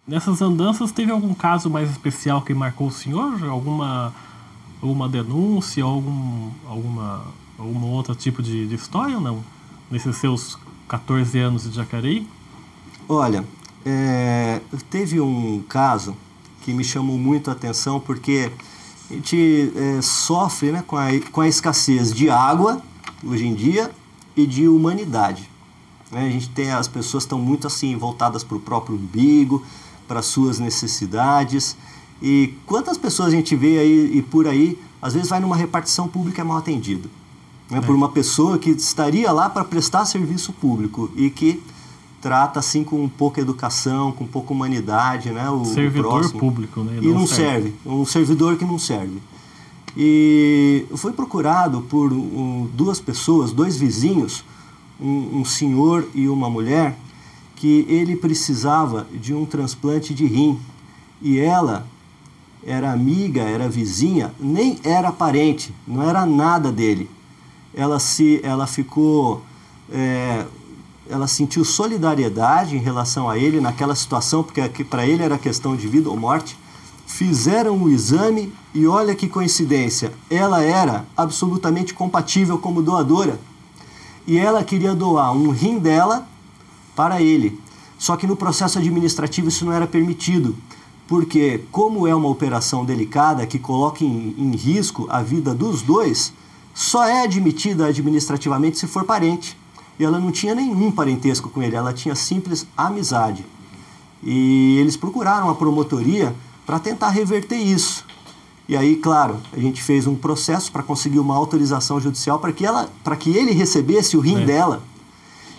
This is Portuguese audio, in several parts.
Nessas andanças, teve algum caso mais especial que marcou o senhor? Alguma denúncia, alguma outro tipo de história ou não? Nesses seus 14 anos de Jacareí? Olha, teve um caso que me chamou muito a atenção, porque a gente sofre, né, com a escassez de água, hoje em dia, e de humanidade. Né? As pessoas estão muito assim, voltadas para o próprio umbigo, para as suas necessidades. E quantas pessoas a gente vê aí e por aí, às vezes vai numa repartição pública e é mal atendido. Né? Por uma pessoa que estaria lá para prestar serviço público e que trata assim com pouca educação, com pouca humanidade, né? O servidor próximo. Público, né? E não serve. Um servidor que não serve. E foi procurado por duas pessoas, dois vizinhos, um senhor e uma mulher, que ele precisava de um transplante de rim. E ela era amiga, era vizinha, nem era parente, não era nada dele. Ela sentiu solidariedade em relação a ele naquela situação, porque para ele era questão de vida ou morte. Fizeram o exame e olha que coincidência, ela era absolutamente compatível como doadora. E ela queria doar um rim dela para ele. Só que no processo administrativo isso não era permitido, porque como é uma operação delicada que coloca em risco a vida dos dois, só é admitida administrativamente se for parente. E ela não tinha nenhum parentesco com ele, ela tinha simples amizade. E eles procuraram a promotoria para tentar reverter isso. E aí, claro, a gente fez um processo para conseguir uma autorização judicial para que ele recebesse o rim dela.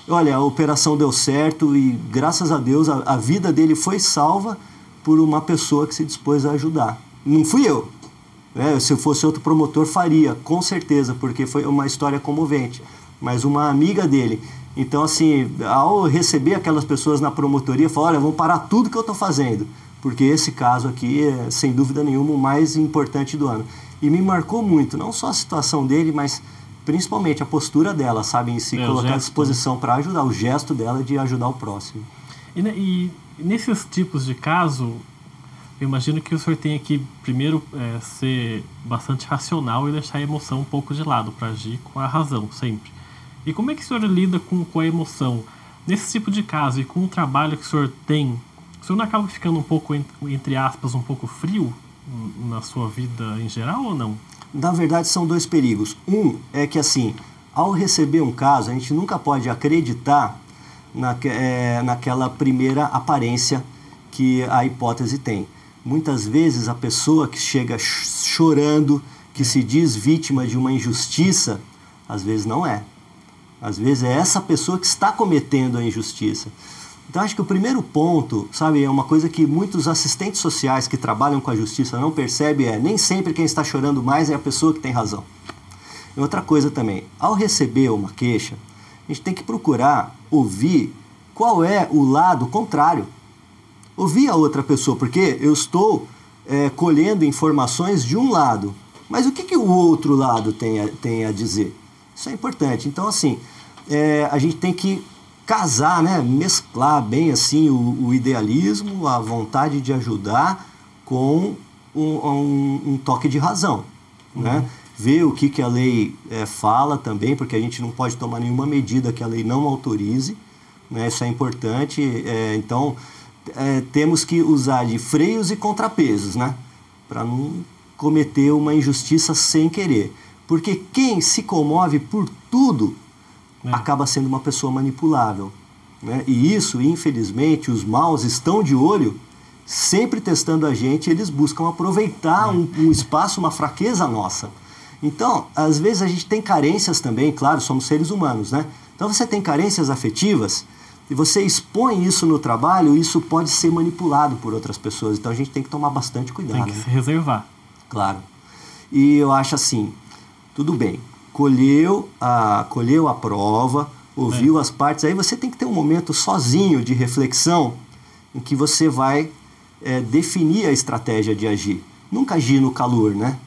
Olha, a operação deu certo e, graças a Deus, a vida dele foi salva por uma pessoa que se dispôs a ajudar. Não fui eu. Né? Se eu fosse outro promotor, faria, com certeza, porque foi uma história comovente. Mas uma amiga dele. Então, assim, ao receber aquelas pessoas na promotoria, falou, olha, vamos parar tudo que eu estou fazendo, porque esse caso aqui é, sem dúvida nenhuma, o mais importante do ano. E me marcou muito, não só a situação dele, mas principalmente a postura dela, sabe, em se colocar à disposição para ajudar, o gesto dela de ajudar o próximo. E nesses tipos de caso, eu imagino que o senhor tenha que, primeiro, ser bastante racional e deixar a emoção um pouco de lado, para agir com a razão, sempre. E como é que o senhor lida com a emoção? Nesse tipo de caso e com o trabalho que o senhor tem, o senhor não acaba ficando um pouco, entre aspas, um pouco frio na sua vida em geral ou não? Na verdade, são dois perigos. Um é que, assim, ao receber um caso, a gente nunca pode acreditar naquela primeira aparência que a hipótese tem. Muitas vezes a pessoa que chega chorando, que se diz vítima de uma injustiça, às vezes não é. Às vezes é essa pessoa que está cometendo a injustiça. Então acho que o primeiro ponto, sabe, é uma coisa que muitos assistentes sociais que trabalham com a justiça não percebem, nem sempre quem está chorando mais é a pessoa que tem razão. E outra coisa também, ao receber uma queixa, a gente tem que procurar ouvir qual é o lado contrário. Ouvir a outra pessoa, porque eu estou colhendo informações de um lado, mas o que o outro lado tem a dizer? Isso é importante. Então, assim, a gente tem que casar, né? Mesclar bem assim o idealismo, a vontade de ajudar com um toque de razão, né? Ver o que a lei fala também, porque a gente não pode tomar nenhuma medida que a lei não autorize, né? Isso é importante. Então, temos que usar de freios e contrapesos, né? Para não cometer uma injustiça sem querer. Porque quem se comove por tudo acaba sendo uma pessoa manipulável. Né? E isso, infelizmente, os maus estão de olho, sempre testando a gente, eles buscam aproveitar um espaço, uma fraqueza nossa. Então, às vezes a gente tem carências também, claro, somos seres humanos, né? Então você tem carências afetivas e você expõe isso no trabalho, isso pode ser manipulado por outras pessoas. Então a gente tem que tomar bastante cuidado. Tem que se reservar. Claro. E eu acho assim, tudo bem, colheu a prova, ouviu as partes, aí você tem que ter um momento sozinho de reflexão em que você vai definir a estratégia de agir. Nunca agir no calor, né?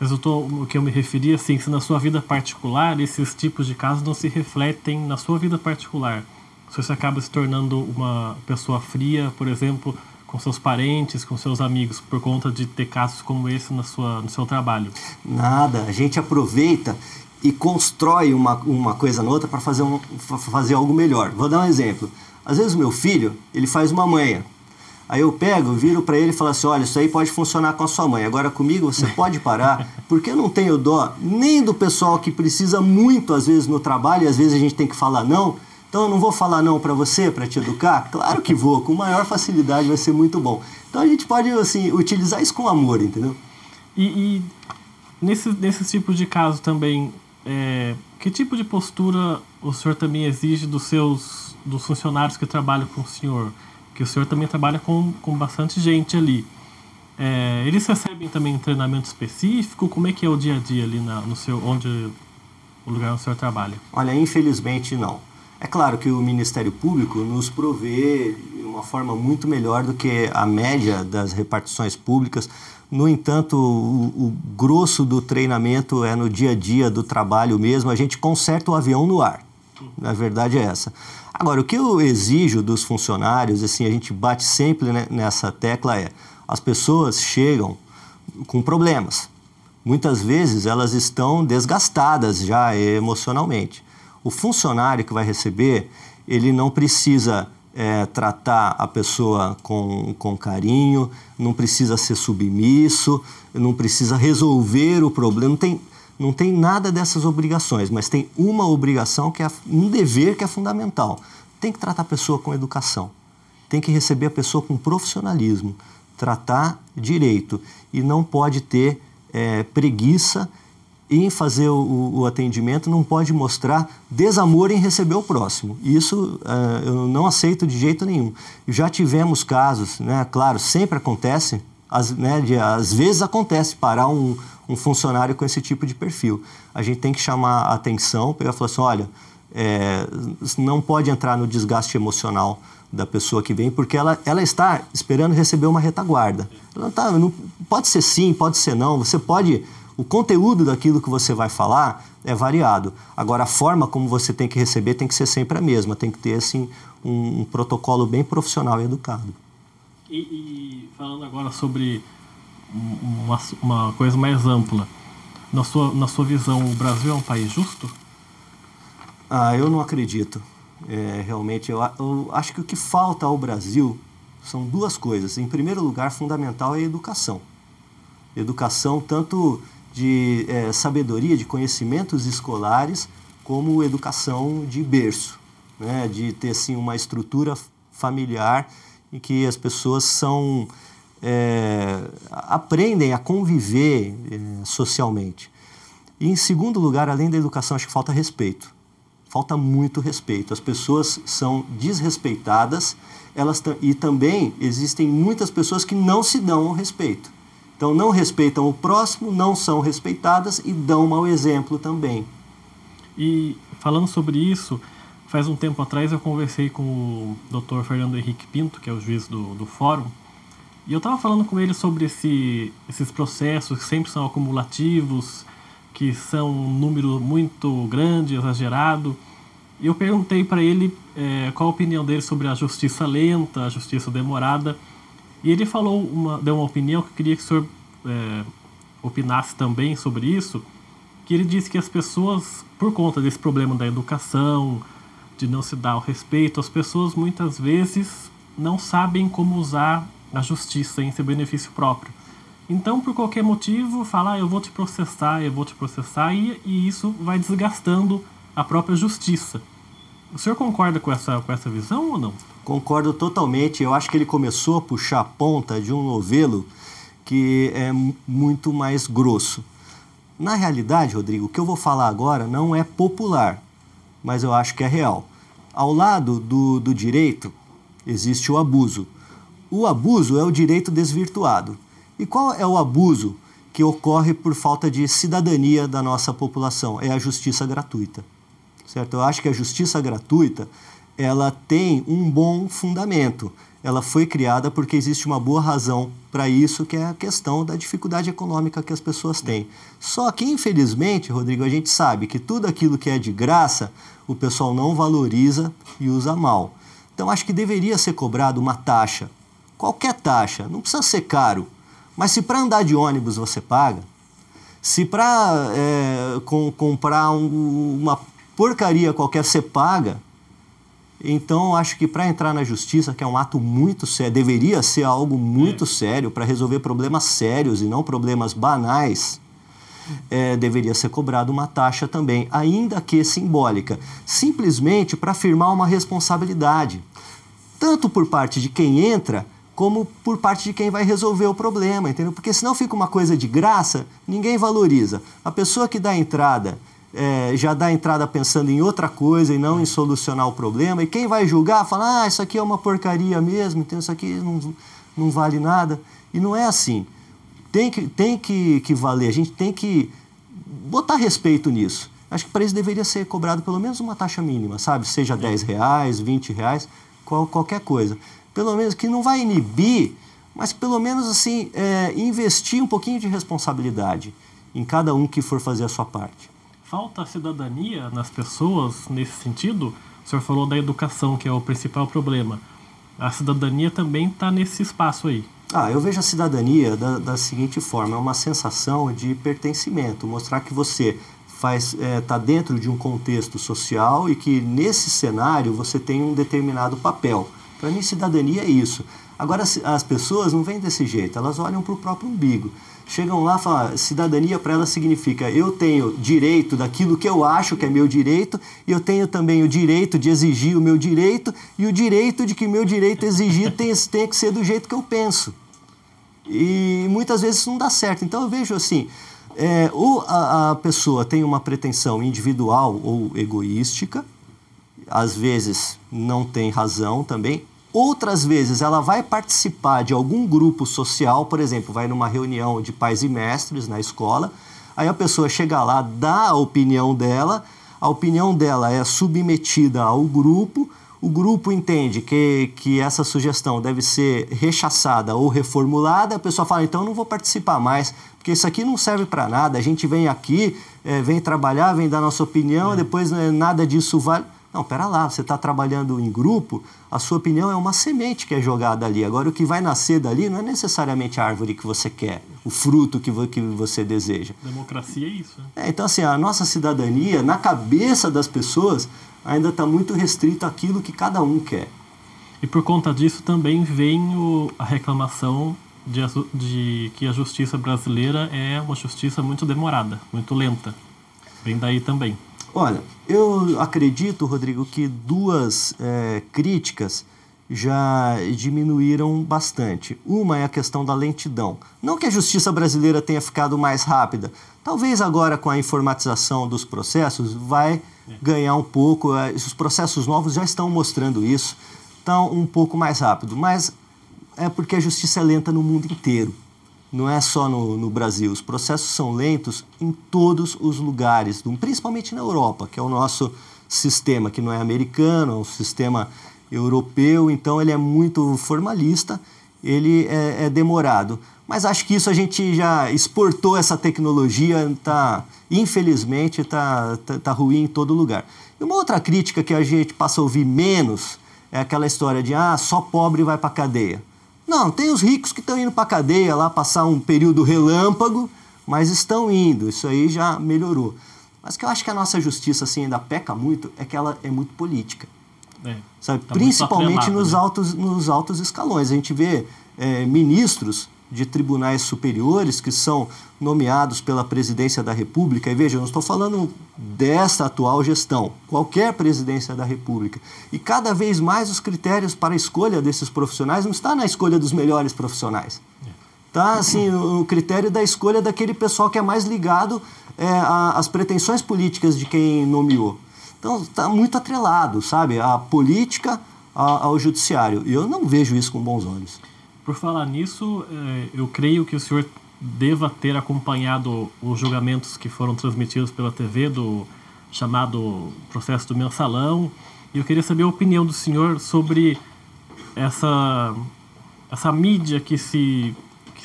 Mas o que eu me referi, assim, se na sua vida particular, esses tipos de casos não se refletem na sua vida particular. Se você acaba se tornando uma pessoa fria, por exemplo, com seus parentes, com seus amigos, por conta de ter casos como esse no seu trabalho? Nada, a gente aproveita e constrói uma coisa na outra para fazer algo melhor. Vou dar um exemplo. Às vezes o meu filho, ele faz uma manha. Aí eu pego, viro para ele e falo assim, olha, isso aí pode funcionar com a sua mãe. Agora comigo você pode parar, porque eu não tenho dó nem do pessoal que precisa muito, às vezes, no trabalho, e às vezes a gente tem que falar não. Então eu não vou falar não para você, para te educar? Claro que vou, com maior facilidade, vai ser muito bom. Então a gente pode, assim, utilizar isso com amor, entendeu? E nesse tipo de caso também, que tipo de postura o senhor também exige dos funcionários que trabalham com o senhor? Que o senhor também trabalha com bastante gente ali. Eles recebem também treinamento específico? Como é que é o dia a dia ali o lugar onde o senhor trabalha? Olha, infelizmente não. É claro que o Ministério Público nos provê de uma forma muito melhor do que a média das repartições públicas. No entanto, o grosso do treinamento é no dia a dia do trabalho mesmo. A gente conserta o avião no ar. A verdade é essa. Agora, o que eu exijo dos funcionários, assim, a gente bate sempre nessa tecla as pessoas chegam com problemas. Muitas vezes elas estão desgastadas já emocionalmente. O funcionário que vai receber, ele não precisa tratar a pessoa com carinho, não precisa ser submisso, não precisa resolver o problema, não tem nada dessas obrigações, mas tem uma obrigação, que é um dever que é fundamental. Tem que tratar a pessoa com educação, tem que receber a pessoa com profissionalismo, tratar direito, e não pode ter preguiça em fazer o atendimento, não pode mostrar desamor em receber o próximo. Isso eu não aceito de jeito nenhum. Já tivemos casos, né, claro, sempre acontece, às vezes acontece parar um funcionário com esse tipo de perfil. A gente tem que chamar a atenção, pegar e falar assim, olha, não pode entrar no desgaste emocional da pessoa que vem, porque ela está esperando receber uma retaguarda. Não, pode ser sim, pode ser não, o conteúdo daquilo que você vai falar é variado. Agora, a forma como você tem que receber tem que ser sempre a mesma, tem que ter assim, um protocolo bem profissional e educado. E falando agora sobre uma coisa mais ampla, na sua visão, o Brasil é um país justo? Eu não acredito. Realmente, eu acho que o que falta ao Brasil são duas coisas. Em primeiro lugar, fundamental é a educação. Educação tanto de sabedoria, de conhecimentos escolares, como educação de berço, né? De ter assim, uma estrutura familiar em que as pessoas aprendem a conviver socialmente. E, em segundo lugar, além da educação, acho que falta respeito. Falta muito respeito. As pessoas são desrespeitadas, e também existem muitas pessoas que não se dão ao respeito. Então, não respeitam o próximo, não são respeitadas e dão mau exemplo também. E, falando sobre isso, faz um tempo atrás eu conversei com o Dr. Fernando Henrique Pinto, que é o juiz do fórum, e eu estava falando com ele sobre esses processos que sempre são acumulativos, que são um número muito grande, exagerado. E eu perguntei para ele qual a opinião dele sobre a justiça lenta, a justiça demorada. E ele deu uma opinião que eu queria que o senhor opinasse também sobre isso, que ele disse que as pessoas, por conta desse problema da educação, de não se dar o respeito, as pessoas muitas vezes não sabem como usar a justiça em seu benefício próprio. Então, por qualquer motivo, fala, eu vou te processar, e isso vai desgastando a própria justiça. O senhor concorda com essa visão ou não? Concordo totalmente. Eu acho que ele começou a puxar a ponta de um novelo que é muito mais grosso. Na realidade, Rodrigo, o que eu vou falar agora não é popular, mas eu acho que é real. Ao lado do direito, existe o abuso. O abuso é o direito desvirtuado. E qual é o abuso que ocorre por falta de cidadania da nossa população? É a justiça gratuita. Certo? Eu acho que a justiça gratuita, ela tem um bom fundamento. Ela foi criada porque existe uma boa razão para isso, que é a questão da dificuldade econômica que as pessoas têm. Só que, infelizmente, Rodrigo, a gente sabe que tudo aquilo que é de graça, o pessoal não valoriza e usa mal. Então, acho que deveria ser cobrado uma taxa qualquer taxa, não precisa ser caro, mas se para andar de ônibus você paga, se para comprar uma porcaria qualquer você paga, então acho que para entrar na justiça, que é um ato muito sério, deveria ser algo muito sério para resolver problemas sérios e não problemas banais, deveria ser cobrada uma taxa também, ainda que simbólica, simplesmente para afirmar uma responsabilidade, tanto por parte de quem entra, como por parte de quem vai resolver o problema, entendeu? Porque senão fica uma coisa de graça, ninguém valoriza. A pessoa que dá a entrada, já dá a entrada pensando em outra coisa e não em solucionar o problema, e quem vai julgar fala, isso aqui é uma porcaria mesmo, então isso aqui não vale nada. E não é assim. Tem que valer, a gente tem que botar respeito nisso. Acho que para isso deveria ser cobrado pelo menos uma taxa mínima, sabe? Seja R$10, R$20, qualquer coisa. Pelo menos que não vai inibir, mas pelo menos assim, investir um pouquinho de responsabilidade em cada um que for fazer a sua parte. Falta cidadania nas pessoas nesse sentido? O senhor falou da educação, que é o principal problema. A cidadania também está nesse espaço aí. Eu vejo a cidadania da seguinte forma, é uma sensação de pertencimento, mostrar que você está dentro de um contexto social e que nesse cenário você tem um determinado papel. Para mim, cidadania é isso. Agora, as pessoas não vêm desse jeito, elas olham para o próprio umbigo. Chegam lá e falam, cidadania para elas significa eu tenho direito daquilo que eu acho que é meu direito e eu tenho também o direito de exigir o meu direito e o direito de que meu direito exigido tem que ser do jeito que eu penso. E muitas vezes isso não dá certo. Então eu vejo assim, ou a pessoa tem uma pretensão individual ou egoística, às vezes não tem razão também, outras vezes ela vai participar de algum grupo social, por exemplo, vai numa reunião de pais e mestres na escola, aí a pessoa chega lá, dá a opinião dela é submetida ao grupo, o grupo entende que essa sugestão deve ser rechaçada ou reformulada, a pessoa fala, então não vou participar mais, porque isso aqui não serve para nada, a gente vem aqui, vem trabalhar, vem dar nossa opinião, depois nada disso vale. Não, pera lá, você está trabalhando em grupo, a sua opinião é uma semente que é jogada ali. Agora, o que vai nascer dali não é necessariamente a árvore que você quer, o fruto que você deseja. Democracia é isso. Então, assim, a nossa cidadania, na cabeça das pessoas, ainda está muito restrito àquilo que cada um quer. E por conta disso também vem a reclamação de que a justiça brasileira é uma justiça muito demorada, muito lenta. Vem daí também. Olha, eu acredito, Rodrigo, que duas críticas já diminuíram bastante. Uma é a questão da lentidão. Não que a justiça brasileira tenha ficado mais rápida. Talvez agora, com a informatização dos processos, vai ganhar um pouco. Os processos novos já estão mostrando isso. Estão um pouco mais rápido. Mas é porque a justiça é lenta no mundo inteiro. Não é só no Brasil. Os processos são lentos em todos os lugares, principalmente na Europa, que é o nosso sistema, que não é americano, é um sistema europeu, então ele é muito formalista, ele é demorado. Mas acho que isso a gente já exportou essa tecnologia, infelizmente está ruim em todo lugar. E uma outra crítica que a gente passa a ouvir menos é aquela história de só pobre vai para a cadeia. Não, tem os ricos que estão indo para a cadeia lá passar um período relâmpago, mas estão indo, isso aí já melhorou. Mas o que eu acho que a nossa justiça assim, ainda peca muito é que ela é muito política. Sabe? Tá Principalmente atrelado, nos altos escalões. A gente vê ministros de tribunais superiores que são nomeados pela presidência da República. E veja, eu não estou falando desta atual gestão, qualquer presidência da República. E cada vez mais os critérios para a escolha desses profissionais não está na escolha dos melhores profissionais. Está assim, o critério da escolha daquele pessoal que é mais ligado às pretensões políticas de quem nomeou. Então está muito atrelado, sabe, a política ao judiciário. E eu não vejo isso com bons olhos. Por falar nisso, eu creio que o senhor deva ter acompanhado os julgamentos que foram transmitidos pela TV do chamado processo do Mensalão. E eu queria saber a opinião do senhor sobre essa mídia que se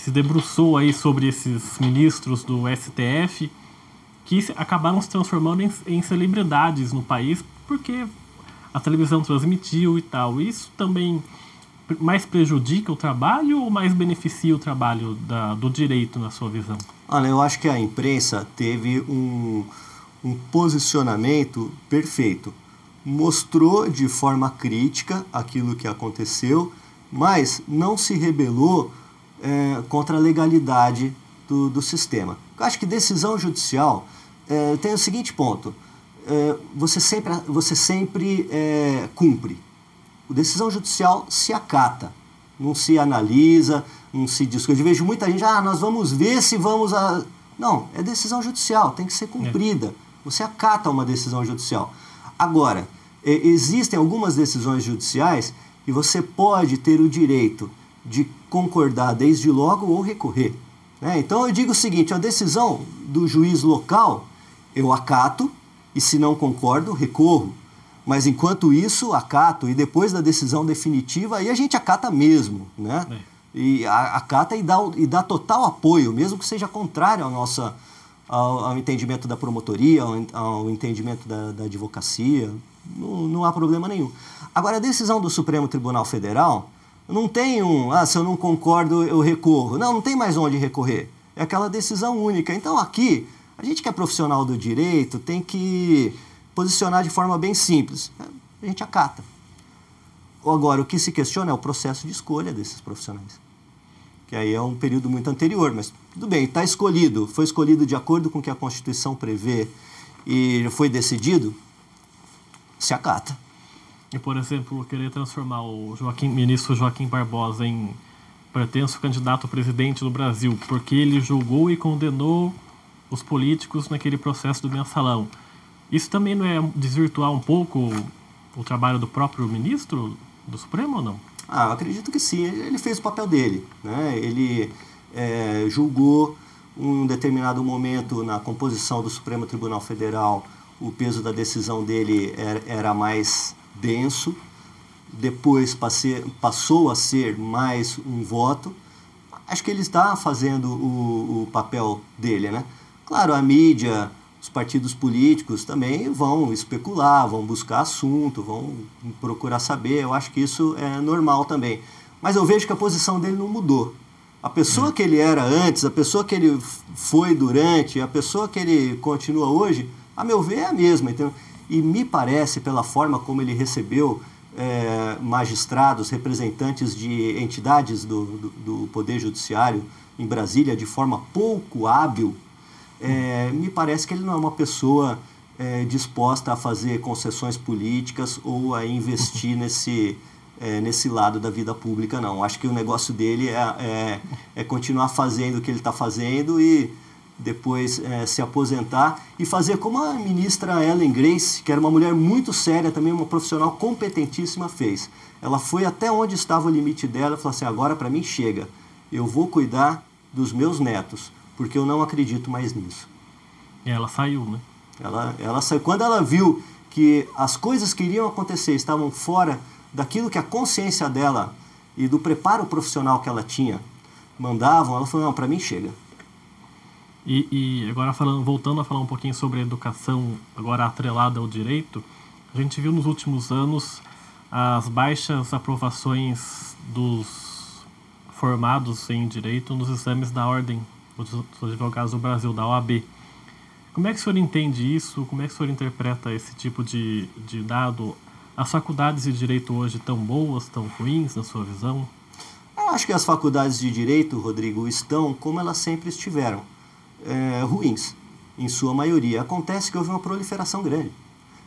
debruçou aí sobre esses ministros do STF, que acabaram se transformando em celebridades no país, porque a televisão transmitiu e tal. Isso também mais prejudica o trabalho ou mais beneficia o trabalho do direito, na sua visão? Olha, eu acho que a imprensa teve um posicionamento perfeito. Mostrou de forma crítica aquilo que aconteceu, mas não se rebelou contra a legalidade do sistema. Eu acho que decisão judicial tem o seguinte ponto: você sempre cumpre. A decisão judicial se acata, não se analisa, não se discute. Eu vejo muita gente, nós vamos ver se vamos a... Não, é decisão judicial, tem que ser cumprida. Você acata uma decisão judicial. Agora, existem algumas decisões judiciais e você pode ter o direito de concordar desde logo ou recorrer. Então eu digo o seguinte: a decisão do juiz local eu acato e, se não concordo, recorro. Mas enquanto isso, acato, e depois da decisão definitiva, aí a gente acata mesmo, né? E acata e dá total apoio, mesmo que seja contrário ao entendimento da promotoria, ao entendimento da advocacia, não há problema nenhum. Agora, a decisão do Supremo Tribunal Federal não tem se eu não concordo, eu recorro. Não tem mais onde recorrer. É aquela decisão única. Então, aqui, a gente que é profissional do direito tem que posicionar de forma bem simples. A gente acata. Agora, o que se questiona é o processo de escolha desses profissionais. Que aí é um período muito anterior, mas tudo bem, está escolhido. Foi escolhido de acordo com o que a Constituição prevê e foi decidido, se acata. E, por exemplo, querer transformar o ministro Joaquim Barbosa em pretenso candidato a presidente do Brasil porque ele julgou e condenou os políticos naquele processo do mensalão. Isso também não é desvirtuar um pouco o trabalho do próprio ministro do Supremo ou não? Eu acredito que sim. Ele fez o papel dele, né? Ele julgou um determinado momento na composição do Supremo Tribunal Federal, o peso da decisão dele era mais denso, depois passou a ser mais um voto. Acho que ele está fazendo o papel dele, né? Claro, a mídia, os partidos políticos também vão especular, vão buscar assunto, vão procurar saber. Eu acho que isso é normal também. Mas eu vejo que a posição dele não mudou. A pessoa que ele era antes, a pessoa que ele foi durante, a pessoa que ele continua hoje, a meu ver, é a mesma. Então, e me parece, pela forma como ele recebeu magistrados, representantes de entidades do Poder Judiciário em Brasília de forma pouco hábil, me parece que ele não é uma pessoa disposta a fazer concessões políticas ou a investir nesse lado da vida pública, não. Acho que o negócio dele é continuar fazendo o que ele está fazendo e depois se aposentar e fazer como a ministra Ellen Grace, que era uma mulher muito séria, também uma profissional competentíssima, fez. Ela foi até onde estava o limite dela e falou assim: agora para mim chega, eu vou cuidar dos meus netos, porque eu não acredito mais nisso. E ela saiu, né? Ela saiu. Quando ela viu que as coisas que iriam acontecer estavam fora daquilo que a consciência dela e do preparo profissional que ela tinha mandavam, ela falou: não, para mim chega. E agora voltando a falar um pouquinho sobre a educação, agora atrelada ao direito, a gente viu nos últimos anos as baixas aprovações dos formados em direito nos exames da Ordem dos Advogados do Brasil, da OAB. Como é que o senhor entende isso? Como é que o senhor interpreta esse tipo de dado? As faculdades de direito hoje tão boas, tão ruins, na sua visão? Eu acho que as faculdades de direito, Rodrigo, estão como elas sempre estiveram. Ruins, em sua maioria. Acontece que houve uma proliferação grande.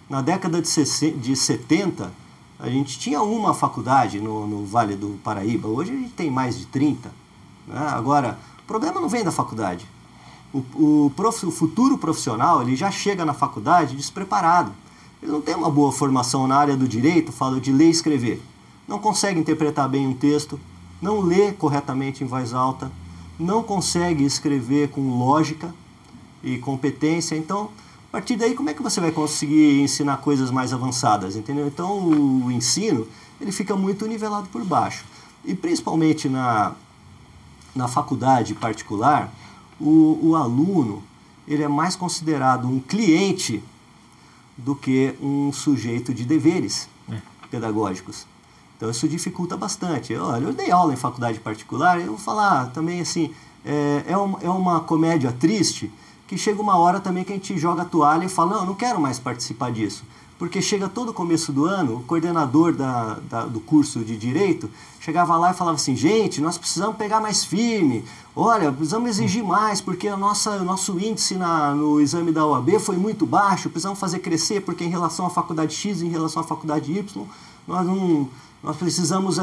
Na década de 70, a gente tinha uma faculdade no Vale do Paraíba. Hoje a gente tem mais de 30. Né? Agora, o problema não vem da faculdade. O futuro profissional ele já chega na faculdade despreparado. Ele não tem uma boa formação na área do direito, falo de ler e escrever. Não consegue interpretar bem um texto, não lê corretamente em voz alta, não consegue escrever com lógica e competência. Então, a partir daí, como é que você vai conseguir ensinar coisas mais avançadas, entendeu? Então, o ensino, ele fica muito nivelado por baixo. E, principalmente na faculdade particular, o aluno, ele é mais considerado um cliente do que um sujeito de deveres pedagógicos. Então isso dificulta bastante. Olha, eu dei aula em faculdade particular, eu vou falar também assim, é uma comédia triste, que chega uma hora também que a gente joga a toalha e fala, não, eu não quero mais participar disso. Porque chega todo começo do ano, o coordenador do curso de Direito chegava lá e falava assim, gente, nós precisamos pegar mais firme, olha, precisamos exigir mais, porque o nosso índice no exame da OAB foi muito baixo, precisamos fazer crescer, porque em relação à faculdade X e em relação à faculdade Y, nós precisamos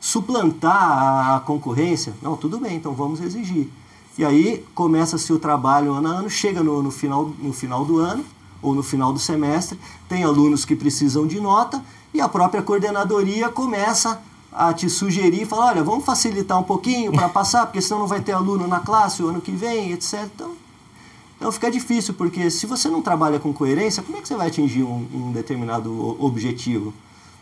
suplantar a concorrência. Não, tudo bem, então vamos exigir. E aí começa-se o trabalho ano a ano, chega no final do ano, ou no final do semestre, tem alunos que precisam de nota, e a própria coordenadoria começa a te sugerir, fala, olha, vamos facilitar um pouquinho para passar, porque senão não vai ter aluno na classe o ano que vem, etc. Então fica difícil, porque se você não trabalha com coerência, como é que você vai atingir um determinado objetivo?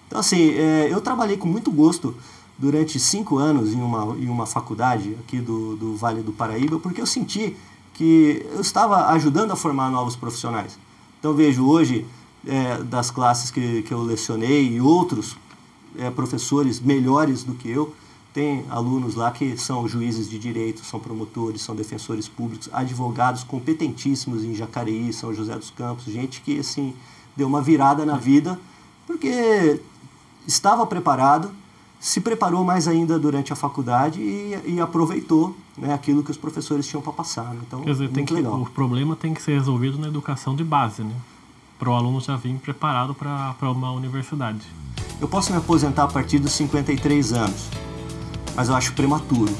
Então assim, eu trabalhei com muito gosto durante 5 anos em uma faculdade aqui do Vale do Paraíba, porque eu senti que eu estava ajudando a formar novos profissionais. Então vejo hoje, das classes que eu lecionei e outros professores melhores do que eu, tem alunos lá que são juízes de direito, são promotores, são defensores públicos, advogados competentíssimos em Jacareí, São José dos Campos, gente que assim, deu uma virada na vida, porque estava preparado, se preparou mais ainda durante a faculdade e aproveitou, né, aquilo que os professores tinham para passar. Né? Então, quer dizer, legal. O problema tem que ser resolvido na educação de base, né? Para o aluno já vir preparado para uma universidade. Eu posso me aposentar a partir dos 53 anos, mas eu acho prematuro.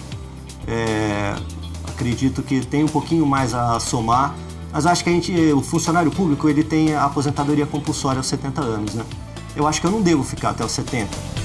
Acredito que tem um pouquinho mais a somar, mas eu acho que o funcionário público ele tem a aposentadoria compulsória aos 70 anos. Né? Eu acho que eu não devo ficar até os 70.